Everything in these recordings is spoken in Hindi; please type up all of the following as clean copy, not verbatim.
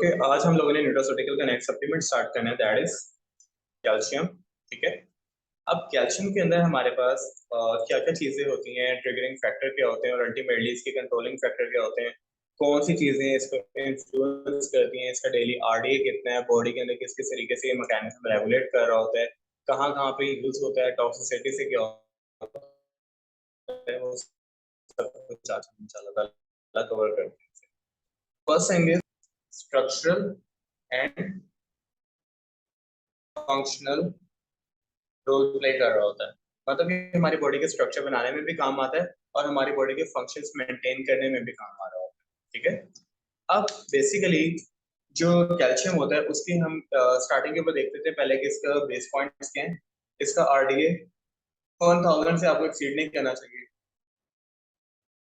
ओके, आज हम लोगों ने न्यूट्रास्यूटिकल का नेक्स्ट सप्लीमेंट स्टार्ट करना है, दैट इज कैल्शियम। ठीक है। अब कैल्शियम के अंदर हमारे पास क्या क्या चीजें होती हैं, ट्रिगरिंग फैक्टर क्या होते हैं और अल्टीमेटली इसके कंट्रोलिंग फैक्टर क्या होते हैं, कौन सी चीजें इसको इन्फ्लुएंस करती हैं, इसका डेली आरडीए कितना है, बॉडी के अंदर किस किस तरीके से ये मैकेनिज्म रेगुलेट कर रहा होता है, कहाँ कहाँ पे यूज होता है, टॉक्सिसिटी से क्या होता है, वो सब कुछ आज हम इंशाल्लाह कवर करते हैं। First thing is structural and functional role play कर रहा होता है। मतलब ये हमारी बॉडी के स्ट्रक्चर बनाने में भी काम आता है और हमारी बॉडी के फंक्शंस मेंटेन करने में भी काम आ रहा होता है। ठीक है। अब बेसिकली जो कैल्शियम होता है उसकी हम स्टार्टिंग के ऊपर देखते थे पहले कि इसका बेस पॉइंट्स क्या है। इसका आरडीए 1000 से आपको एक्सीड नहीं करना चाहिए।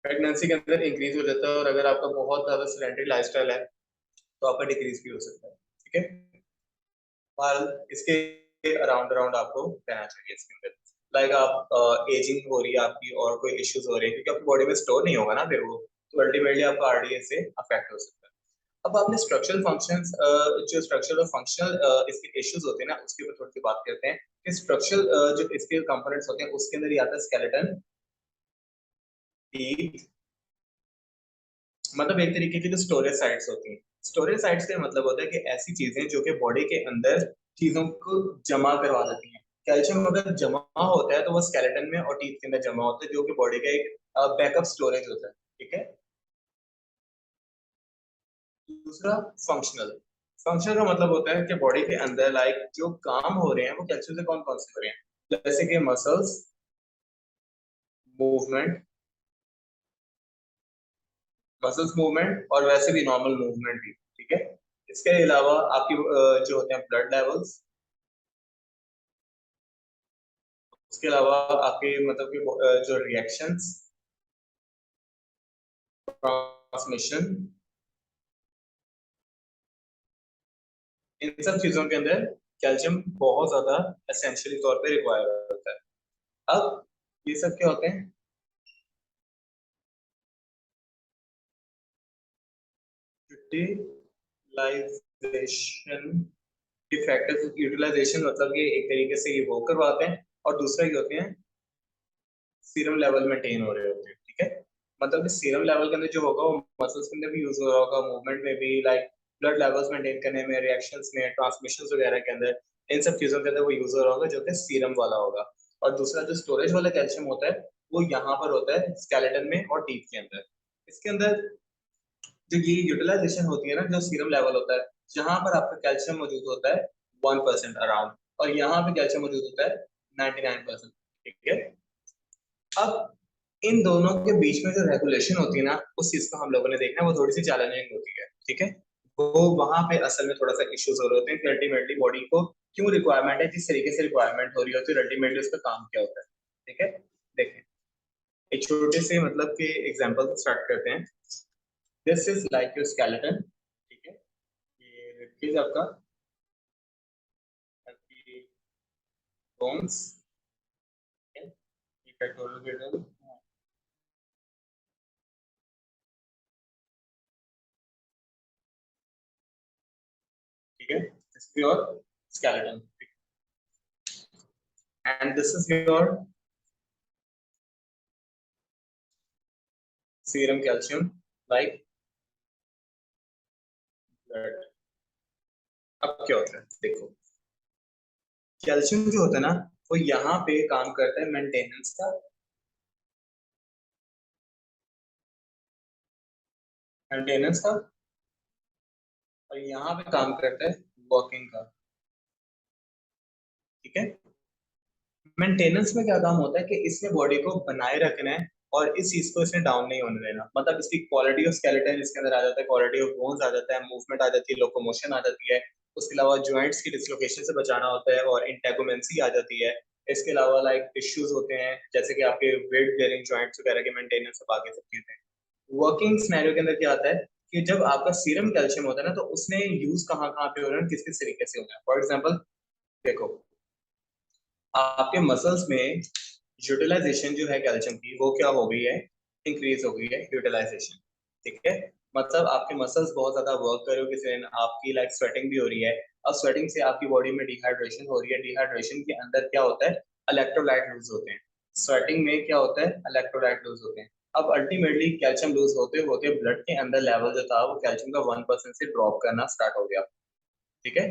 प्रेगनेंसी के अंदर इंक्रीज हो जाता है और अगर आपका बहुत ज्यादा सेडेंटरी लाइफस्टाइल है तो आपका डिक्रीज भी हो सकता है। ठीक है। और इसके अराउंड अराउंड आपको रहना चाहिए इसके अंदर। लाइक आप एजिंग हो रही है आपकी और कोई इश्यूज हो रहे हैं क्योंकि आपकी बॉडी में स्टोर नहीं होगा ना फिर वो, तो अल्टीमेटली आपका आरडीए से अफेक्ट हो सकता है। अब आपने स्ट्रक्चरल फंक्शंस, जो स्ट्रक्चरल और फंक्शनल इसके इश्यूज होते हैं ना उसके ऊपर थोड़ी सी बात करते हैं कि स्ट्रक्चरल जो इसके कंपोनेंट्स होते हैं उसके अंदर ही आता है स्केलेटन, टीथ, मतलब एक तरीके की जो स्टोरेज साइट्स होती हैं। स्टोरेज साइट्स का मतलब होता है कि ऐसी चीजें जो कि बॉडी के अंदर चीजों को जमा करवा देती हैं। कैल्शियम अगर जमा होता है तो वो स्केलेटन में और टीथ के अंदर जमा होता है जो कि बॉडी का एक बैकअप स्टोरेज होता है। ठीक है। दूसरा फंक्शनल। फंक्शनल का मतलब होता है कि बॉडी के अंदर लाइक जो काम हो रहे हैं वो कैल्शियम से कौन कौन से हो रहे हैं, जैसे कि मसल्स मूवमेंट, मसल्स मूवमेंट और वैसे भी नॉर्मल मूवमेंट भी। ठीक है। इसके अलावा आपकी जो होते हैं ब्लड लेवल्स, उसके अलावा आपके मतलब कि जो रिएक्शंस, ट्रांसमिशन, इन सब चीजों के अंदर कैल्शियम बहुत ज्यादा एसेंशियली तौर पे रिक्वायर होता है। अब ये सब क्या होते हैं, यूटिलाइजेशन फैक्टर्स। यूटिलाइजेशन मतलब कि एक तरीके से ये वो करवाते हैं और दूसरा ये होते हैं सीरम लेवल मेंटेन हो रहे होते हैं। ठीक है। मतलब कि सीरम लेवल के अंदर जो होगा वो मसल्स के अंदर भी यूज हो रहा होगा, मूवमेंट में भी, लाइक ब्लड लेवल्स मेंटेन करने में, रिएक्शंस में, ट्रांसमिशन वगैरह के अंदर, इन सब चीजों के अंदर वो यूज हो रहा होगा जो कि सीरम वाला होगा। और दूसरा जो स्टोरेज वाला कैल्शियम होता है वो यहाँ पर होता है स्केलेटन में और टीथ के अंदर। इसके अंदर जो ये यूटिलाइजेशन होती है ना, जो सीरम लेवल होता है जहां पर आपका कैल्शियम मौजूद होता है 1% अराउंड, और यहाँ पे कैल्शियम मौजूद होता है 99%। ठीक है। अब इन दोनों के बीच में जो रेगुलेशन होती है ना उस चीज को हम लोगों ने देखना है, वो थोड़ी सी चैलेंजिंग होती है। ठीक है। वो वहां पे असल में थोड़ा सा इश्यूज हो रहे होते हैं कि अल्टीमेटली बॉडी को क्यों रिक्वायरमेंट है, किस तरीके से रिक्वायरमेंट हो रही होती है, अल्टीमेटली उसका काम क्या होता है। ठीक है। देखें, एक छोटे से मतलब के एग्जांपल से स्टार्ट करते हैं। This is like your skeleton. ठीक है। ये रिब आपका, आपकी बोन्स, ये पेट्रोल गिल्डन। ठीक है। This is your skeleton and this is your serum calcium, like blood. अब क्या होता है देखो, कैल्शियम जो होता है ना वो यहाँ पे काम करता है मेंटेनेंस का, मेंटेनेंस का, और यहाँ पे काम करता है वर्किंग का। ठीक है। मेंटेनेंस में क्या काम होता है कि इसने बॉडी को बनाए रखना है और इस चीज को इसने डाउन नहीं होने देना। मतलब इसकी क्वालिटी ऑफ स्केलेटन इसके अंदर आ जाता है, क्वालिटी ऑफ बोन्स आ जाता है, मूवमेंट आ जाती है, लोकोमोशन आ जाती है। उसके अलावा जॉइंट्स की डिसलोकेशन से बचाना होता है और इंटेगोमेंसी आ जाती है। इसके अलावा लाइक इश्यूज होते हैं जैसे कि आपके वेट बेयरिंग जॉइंट्स वगैरह के मेंटेनेंस और बाकी सब चीजें। वर्किंग सिनेरियो के अंदर क्या आता है कि जब आपका सीरम कैल्शियम होता है ना तो उसने यूज कहाँ कहाँ पे हो रहा है, किस किस तरीके से हो रहा है। फॉर एग्जाम्पल देखो, आपके मसल्स में यूटिलाइजेशन जो है कैल्शियम की वो क्या हो गई है, इंक्रीज हो गई है यूटिलाइजेशन। ठीक है। मतलब आपके मसल्स बहुत ज्यादा वर्क कर रहे हो किसी दिन, आपकी लाइक स्वेटिंग भी हो रही है। अब स्वेटिंग से आपकी बॉडी में डिहाइड्रेशन हो रही है, डिहाइड्रेशन के अंदर क्या होता है, इलेक्ट्रोलाइट लूज होते हैं। स्वेटिंग में क्या होता है, इलेक्ट्रोलाइट लूज होते हैं। अब अल्टीमेटली कैल्शियम लूज होते होते ब्लड के अंदर लेवल जो था वो कैल्शियम का 1% से ड्रॉप करना स्टार्ट हो गया। ठीक है,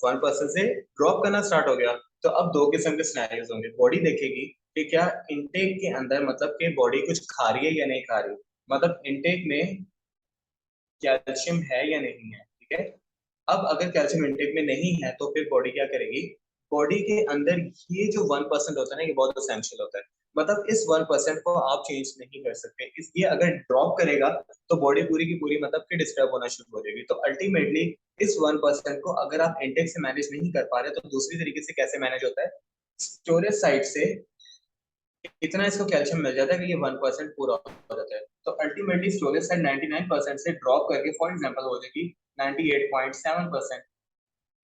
1% से ड्रॉप करना स्टार्ट हो गया। तो अब दो किस्म के सिनेरियोज होंगे, बॉडी देखेगी कि क्या इनटेक के अंदर मतलब कि बॉडी कुछ खा रही है या नहीं खा रही, मतलब इनटेक में कैल्शियम है या नहीं है। ठीक है, अब अगर कैल्शियम इनटेक में नहीं है तो फिर बॉडी क्या करेगी, बॉडी के अंदर ये जो 1% होता है ना, ये बहुत एसेंशियल होता है। मतलब इस 1% को आप चेंज नहीं कर सकते, इसलिए अगर ड्रॉप करेगा तो बॉडी पूरी की पूरी मतलब कि डिस्टर्ब होना शुरू हो जाएगी। तो अल्टीमेटली इस 1% को अगर आप इंटेक से मैनेज नहीं कर पा रहे तो दूसरी तरीके से कैसे मैनेज होता है, स्टोरेज साइड से इतना इसको कैल्शियम मिल जाता है कि ये 1% पूरा हो जाता है। तो अल्टीमेटली स्टोरेज साइड 99% से ड्रॉप करके फॉर एग्जांपल हो जाएगी 98.7%।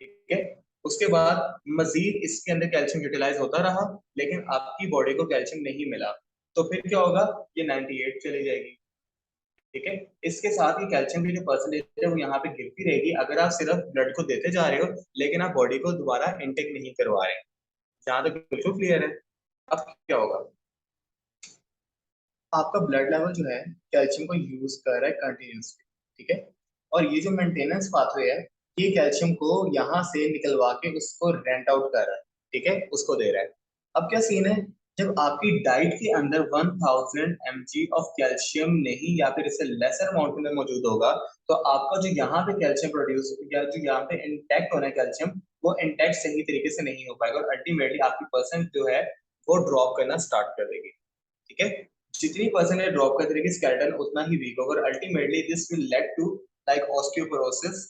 ठीक है, उसके बाद मजीद इसके अंदर कैल्शियम यूटिलाइज होता रहा लेकिन आपकी बॉडी को कैल्शियम नहीं मिला, तो फिर क्या होगा, ये 98 चली जाएगी। ठीक है, इसके साथ ही कैल्शियम की जो परसेंटेज है वो यहाँ पे गिरती रहेगी अगर आप सिर्फ ब्लड को देते जा रहे हो लेकिन आप बॉडी को दोबारा इनटेक नहीं करवा रहे। जहां तक बिल्कुल क्लियर है। अब क्या होगा, आपका ब्लड लेवल जो है कैल्शियम को यूज कर रहा है कंटिन्यूसली। ठीक है, और ये जो मेंटेनेंस पाथवे है ये कैल्शियम को यहाँ से निकलवा के उसको रेंट आउट कर रहा है। ठीक है, उसको दे रहा है। अब क्या सीन है, जब आपकी डाइट के अंदर 1000 mg ऑफ कैल्शियम नहीं या फिर इससे लेसर अमाउंट में मौजूद होगा तो आपका जो यहाँ पे कैल्शियम प्रोड्यूस या जो यहाँ पे इंटैक्ट होना है कैल्शियम, वो इंटैक्ट सही तरीके से नहीं हो पाएगा और अल्टीमेटली आपकी परसेंट जो है वो ड्रॉप करना स्टार्ट कर देगी। ठीक है, जितनी परसेंटेज ड्रॉप कर देगी स्केलेटन उतना ही वीक होगा और ultimately this will lead to like osteoporosis.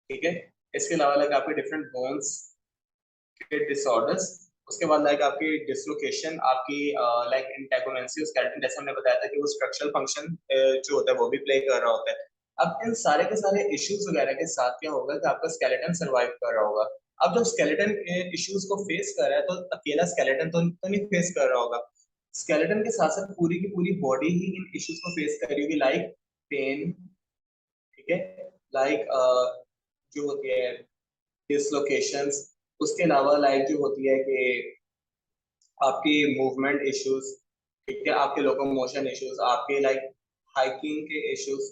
ठीक है, इसके अलावा लाइक आपके डिफरेंट बोन्स के डिसऑर्डर्स, उसके बाद लाइक आपकी डिसलोकेशन, आपकी लाइक इंटेगोनेंसी स्केलेटन, जैसे हमने बताया था कि वो स्ट्रक्चरल फंक्शन जो होता है वो भी प्ले कर रहा होता है। अब इन सारे के सारे इश्यूज वगैरह के साथ क्या होगा कि आपका स्केलेटन सरवाइव कर रहा होगा। अब जब स्केलेटन इश्यूज को फेस कर रहा है तो अकेला स्केलेटन तो नहीं फेस कर रहा होगा, स्केलेटन के साथ साथ पूरी की पूरी बॉडी ही इन इश्यूज को फेस कर रही होगी, लाइक पेन। ठीक है, लाइक जो होती है डिसलोकेशंस, उसके अलावा लाइक जो होती है कि आपकी मूवमेंट इश्यूज। ठीक है, आपके लोकोमोशन इश्यूज, आपके लाइक हाइकिंग के इश्यूज।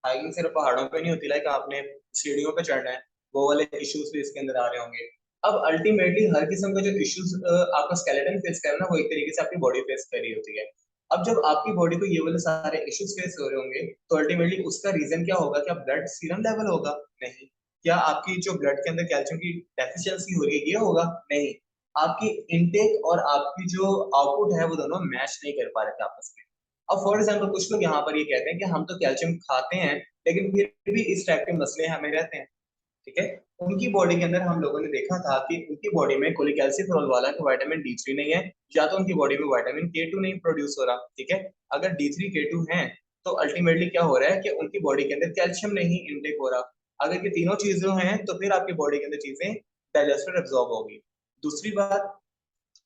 हाइकिंग सिर्फ पहाड़ों पे नहीं होती, लाइक आपने सीढ़ियों पे चढ़ना है, वो वाले इश्यूज भी इसके अंदर आ रहे होंगे। अब अल्टीमेटली हर किस्म का जो इश्यूज आपका स्केलेटन फेस कर रहा है ना वो एक तरीके से आपकी बॉडी फेस कर रही होती है। अब जब आपकी बॉडी को ये वाले सारे इश्यूज फेस हो रहे होंगे तो अल्टीमेटली उसका रीजन क्या होगा, क्या ब्लड सीरम लेवल होगा, नहीं। क्या आपकी जो ब्लड के अंदर कैल्शियम की डेफिशिएंसी हो रही है ये होगा, नहीं। आपकी इनटेक और आपकी जो आउटपुट है वो दोनों मैच नहीं कर पा रहे थे आपस में। अब फॉर एग्जाम्पल कुछ लोग यहाँ पर ये कहते हैं कि हम तो कैल्शियम खाते हैं लेकिन फिर भी इस टाइप के मसले हमें रहते हैं। ठीक है, उनकी बॉडी के अंदर हम लोगों ने देखा था कि उनकी बॉडी में कोलिकैल्सिफेरॉल वाला कि विटामिन डी3 नहीं है, या तो उनकी बॉडी में विटामिन के2 नहीं प्रोड्यूस हो रहा। ठीक है, अगर डी3 के2 है तो अल्टीमेटली क्या हो रहा है कि उनकी बॉडी के अंदर कैल्शियम नहीं इनटेक हो रहा। अगर ये तीनों चीजें हैं तो फिर आपकी बॉडी के अंदर चीजें डाइजेस्टेड एब्जॉर्ब होगी। दूसरी बात,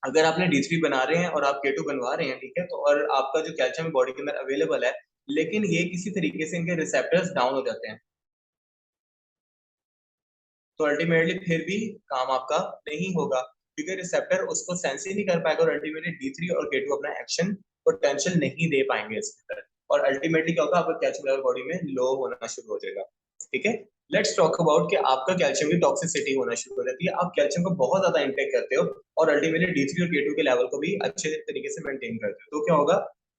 अगर आपने डी3 बना रहे हैं और आप के2 बनवा रहे हैं, ठीक है, तो और आपका जो कैल्शियम बॉडी के अंदर अवेलेबल है लेकिन ये किसी तरीके से इनके रिसेप्टर्स डाउन हो जाते हैं तो अल्टीमेटली फिर भी काम आपका नहीं होगा क्योंकि रिसेप्टर उसको सेंस ही नहीं कर पाएगा और अल्टीमेटली डी3 और के2 अपना एक्शन पोटेंशियल नहीं दे पाएंगे इसके अंदर और अल्टीमेटली क्या होगा, आपका कैल्शियम लेवल बॉडी में लो होना शुरू हो जाएगा। ठीक है, लेट्स टॉक अबाउट कि आपका कैल्शियम की टॉक्सिसिटी होना शुरू हो जाती है, आप कैल्शियम को बहुत ज्यादा इंटेक करते हो और अल्टीमेटली डी3 और के2 के लेवल को भी अच्छे तरीके से मेंटेन करते हो तो क्या होगा,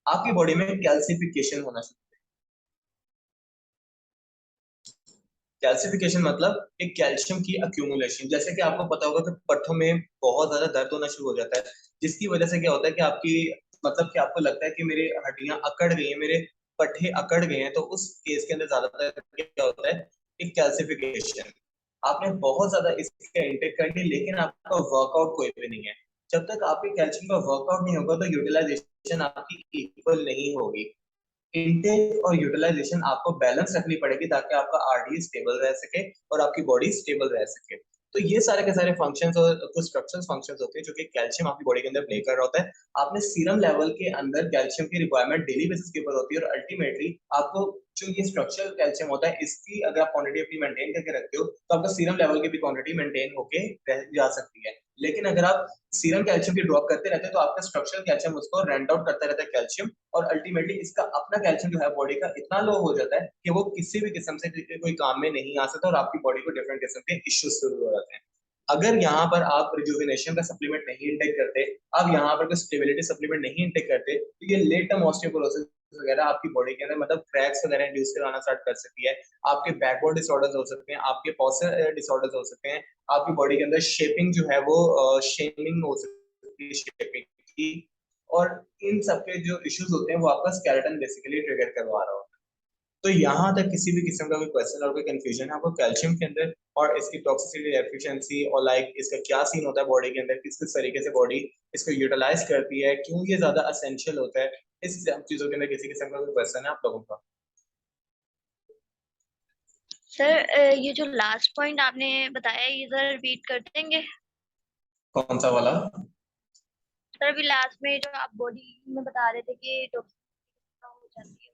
आपकी बॉडी में कैल्सिफिकेशन होना शुरू। कैल्सिफिकेशन मतलब एक कैल्शियम की अक्यूमुलेशन, जैसे कि आपको पता होगा कि पट्टों में बहुत ज्यादा दर्द होना शुरू हो जाता है जिसकी वजह से क्या होता है कि आपकी मतलब कि आपको लगता है कि मेरे हड्डियां अकड़ गई हैं, मेरे पट्टे अकड़ गए हैं, तो उस केस के अंदर ज्यादातर क्या होता है, एक कैल्सिफिकेशन। आपने बहुत ज्यादा इसका इंटेक कर लिया लेकिन आपका वर्कआउट कोई भी नहीं है। जब तक आपके कैल्शियम का वर्कआउट नहीं होगा तो यूटिलाइजेशन आपकी इक्वल नहीं होगी। इनटेक और यूटिलाइजेशन आपको बैलेंस रखनी पड़ेगी ताकि आपका आरडी स्टेबल रह सके और आपकी बॉडी स्टेबल रह सके। तो ये सारे के सारे फंक्शंस और कुछ स्ट्रक्चरल फंक्शंस होते हैं जो कि कैल्शियम आपकी बॉडी के अंदर प्ले कर रहा होता है। आपने सीरम लेवल के अंदर कैल्शियम की रिक्वायरमेंट डेली बेसिस के ऊपर होती है और अल्टीमेटली आपको जो ये स्ट्रक्चरल कैल्शियम होता है इसकी अगर आप क्वांटिटी अपनी मेंटेन करके रखते हो तो आपका सीरम लेवल की भी क्वांटिटी मेंटेन होके रह जा सकती है। लेकिन अगर आप सीरम कैल्शियम की ड्रॉप करते रहते हैं तो आपका स्ट्रक्चरल कैल्शियम उसको रेंट आउट करता रहता है कैल्शियम, और अल्टीमेटली इसका अपना कैल्शियम जो है बॉडी का इतना लो हो जाता है कि वो किसी भी किस्म से कोई काम में नहीं आ सकता और आपकी बॉडी को डिफरेंट किस्म के इश्यूज शुरू हो जाते हैं। अगर यहाँ पर आप रिजुविनेशन का सप्लीमेंट नहीं इंटेक करते, आप यहाँ पर कोई स्टेबिलिटी सप्लीमेंट नहीं इंटेक करते, तो ये लेट टर्म ऑस्टियोपोरोसिस वगैरह आपकी बॉडी के अंदर मतलब क्रैक्स वगैरह इंड्यूस कराना स्टार्ट कर सकती है। आपके बैकबोन डिसऑर्डर्स हो सकते हैं, आपके पॉस्चर डिसऑर्डर्स हो सकते हैं, आपकी बॉडी के अंदर शेपिंग जो है वो शेमिंग हो सकती है शेपिंग की, और इन सब के जो इश्यूज होते हैं वो आपका स्केलेटन बेसिकली ट्रिगर करवा रहा होता है। तो यहाँ तक किसी भी किस्म का कोई क्वेश्चन और कोई कंफ्यूजन है आपको कैल्शियम के अंदर और इसकी टॉक्सिसिटी एफिशिएंसी और लाइक इसका क्या सीन होता है बॉडी के अंदर, किस किस तरीके से बॉडी इसको यूटिलाइज करती है, क्यों ये ज्यादा असेंशियल होता है, इस सब चीजों के अंदर किसी किस्म का कोई क्वेश्चन है आप लोगों का? सर ये जो लास्ट पॉइंट आपने बताया ये जरा रिपीट कर देंगे? कौन सा वाला? सर अभी लास्ट में जो आप बॉडी में बता रहे थे कि टॉक्सिक हो जाती है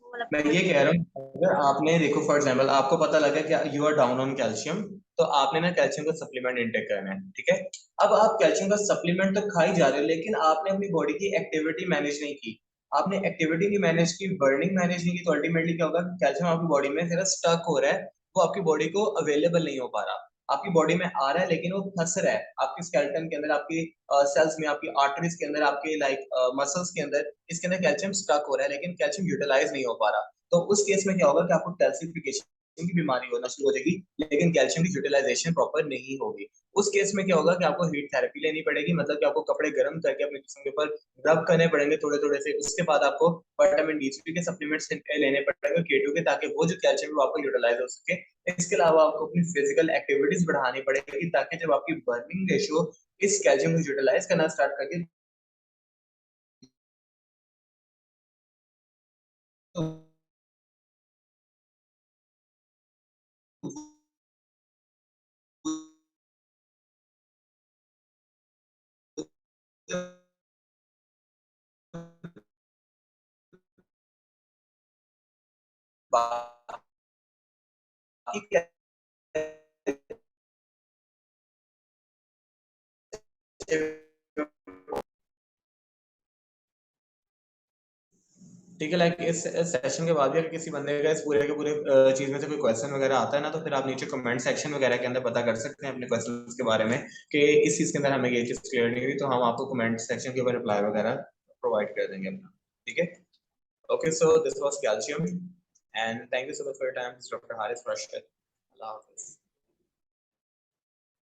वो वाला मैं point। ये कह रहा हूँ अगर आपने देखो फॉर एग्जांपल आपको पता लगा कि you are down on calcium, तो आपने ना कैल्शियम का सप्लीमेंट इंटेक करना है, ठीक है। अब आप कैल्शियम का सप्लीमेंट तो खा ही जा रहे हो लेकिन आपने अपनी बॉडी की एक्टिविटी मैनेज नहीं की, आपने एक्टिविटी नहीं मैनेज की, बर्निंग मैनेज नहीं की, तो अल्टीमेटली क्या होगा, कैल्शियम आपकी बॉडी में जरा स्टक हो रहा है, वो आपकी बॉडी को अवेलेबल नहीं हो पा रहा, आपकी बॉडी में आ रहा है लेकिन वो फंस रहा है आपके स्केलेटन के अंदर, आपकी सेल्स में, आपकी आर्टरीज के अंदर, आपके लाइक मसल्स के अंदर, इसके अंदर कैल्शियम स्टक हो रहा है लेकिन कैल्शियम यूटिलाइज नहीं हो पा रहा। तो उस केस में क्या होगा कि आपको कैल्सिफिकेशन की बीमारी होना शुरू हो जाएगी लेकिन कैल्शियम की यूटिलाइजेशन प्रॉपर नहीं होगी। उस केस में क्या होगा कि आपको हीट थेरेपी लेनी पड़ेगी, मतलब कि आपको कपड़े गर्म करके अपने जिस्म के ऊपर रब करने पड़ेंगे थोड़े थोड़े से, उसके बाद आपको विटामिन डी3 के सप्लीमेंट्स लेने पड़ेंगे K2 के, ताकि वो जो कैल्शियम है वो आपको यूटिलाइज हो सके। इसके अलावा आपको अपनी फिजिकल एक्टिविटीज बढ़ानी पड़ेगी ताकि जब आपकी बर्निंग रेशियो इस कैल्शियम को यूटिलाइज करना स्टार्ट करके तो बाकी क्या ठीक है, लाइक इस सेशन के बाद भी अगर किसी बंदे का इस पूरे के पूरे चीज में से कोई क्वेश्चन वगैरह आता है ना, तो फिर आप नीचे कमेंट सेक्शन वगैरह के अंदर पता कर सकते हैं अपने क्वेश्चंस के बारे में कि इस चीज के अंदर हमें ये चीज क्लियर नहीं हुई, तो हम आपको कमेंट सेक्शन के ऊपर रिप्लाई वगैरह प्रोवाइड कर देंगे अपना, ठीक है। Okay, so this was calcium and thank you so much for your time, doctor Haris Rashid. Allah Hafiz.